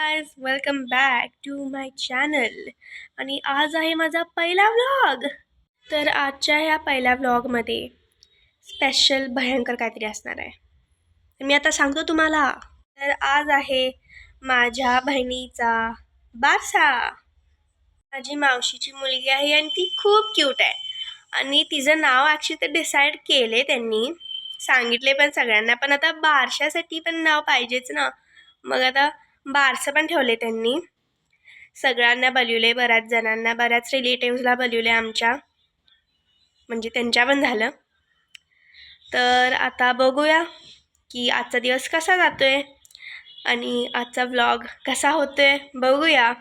Guys, welcome back to my channel. आणि आज आहे माझा पहिला व्लॉग. तर आजच्या ह्या पहिल्या व्लॉगमध्ये स्पेशल भयंकर काहीतरी असणार आहे. तर मी आता सांगतो तुम्हाला. तर आज आहे माझ्या बहिणीचा बारसा. माझी मावशीची मुलगी आहे आणि ती खूप क्यूट आहे. आणि तिचं नाव ॲक्च्युली तर डिसाईड केले त्यांनी, सांगितले पण सगळ्यांना. पण आता बारशासाठी पण नाव पाहिजेच ना. मग आता बारसं पण ठेवले त्यांनी. सगळ्यांना बोलवले, बऱ्याच जणांना, बऱ्याच रिलेटिव्सला बोलवले आमच्या, म्हणजे त्यांच्या पण झालं. तर आता बघूया की आजचा दिवस कसा जातोय आणि आजचा व्लॉग कसा होतोय बघूया.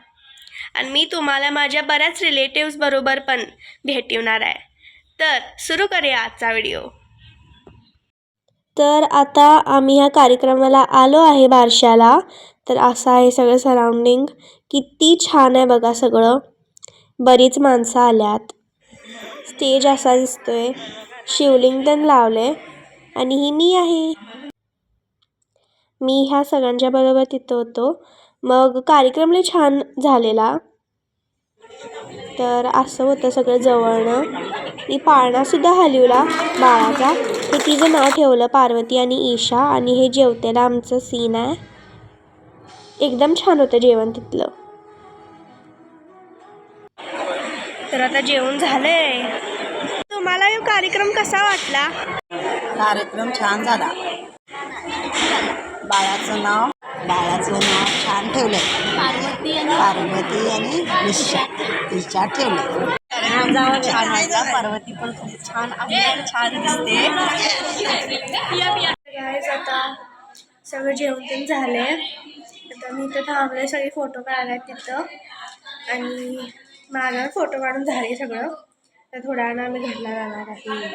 आणि मी तुम्हाला माझ्या बऱ्याच रिलेटिव्स बरोबर पण भेटवणार आहे. तर सुरू करूया आजचा व्हिडिओ. तर आता आम्ही ह्या कार्यक्रमाला आलो आहे बारशाला. तर असं आहे सगळं सराउंडिंग. किती छान आहे बघा सगळं. बरीच माणसं आल्यात. स्टेज असा दिसतोय. शिवलिंग पण लावले. आणि ही मी आहे. मी ह्या सगळ्यांच्या बरोबर तिथं होतो. मग कार्यक्रम लय छान झालेला. तर असं होतं सगळं जवळनं. मी पाळणासुद्धा हलवला बाळाचा. हे तिचं नाव ठेवलं पार्वती आणि ईशा. आणि हे जेवतेला आमचं सीन आहे. एकदम छान होतं जेवण तिथलं. तर आता जेवण झालंय. तुम्हाला हा कार्यक्रम कसा वाटला? कार्यक्रम छान झाला. बाळाचं नाव छान ठेवलंय. पार्वती आणि ईशा ठेवलं. छान वाटला. पार्वती पण खूप छान छान दिसते. आता सगळं जेवण पण झालंय. आता मी इथं थांबले, सगळे फोटो काढायला तिथं. आणि माझा फोटो काढून झाले सगळं. तर थोड्या वेळानं आम्ही घरला जाणार आहे.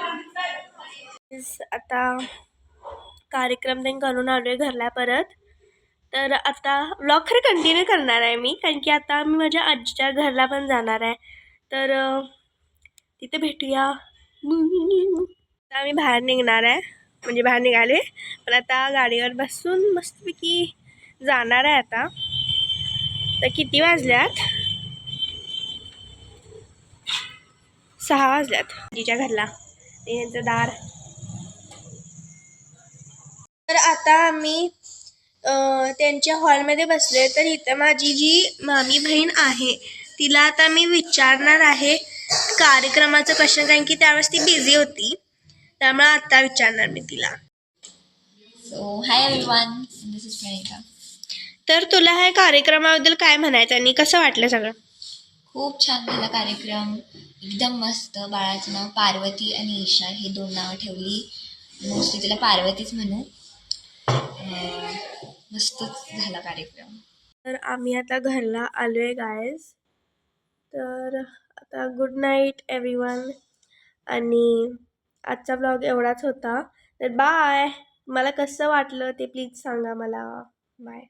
आता कार्यक्रम पण करून आलोय घरला परत. तर आता व्लॉग खरं कंटिन्यू करणार आहे मी, कारण की आता मी माझ्या आजीच्या घरला पण जाणार आहे. तर तिथे भेटूया. आता आम्ही बाहेर निघणार आहे, म्हणजे बाहेर निघाले. पण आता गाडीवर बसून मस्तपैकी जाणार आहे आता. तर किती वाजल्यात? 6 वाजल्यात. आजीच्या घरला यांचं दार. तर आता आम्ही त्यांच्या हॉलमध्ये बसले. तर इथं माझी जी मामी बहीण आहे तिला आता मी विचारणार आहे कार्यक्रमाचं क्वेश्चन, कारण की त्यावेळेस ती बिझी होती. त्यामुळे आता विचारणार मी तिला. So, hi everyone, this is Priyanka. तर तुला ह्या कार्यक्रमाबद्दल काय म्हणायचं आणि कसं वाटलं सगळं? खूप छान झाला कार्यक्रम, एकदम मस्त. बाळाचं नाव पार्वती आणि ईशा हे 2 नावं ठेवली. मोस्टली तिला पार्वतीच म्हणू. मस्तच झाला कार्यक्रम. तर आम्ही आता घरला आलोय गायज. तर आता गुड नाईट एव्हरीवन. आणि आजचा ब्लॉग एवढाच होता. तर बाय. मला कसं वाटलं ते प्लीज सांगा मला. बाय.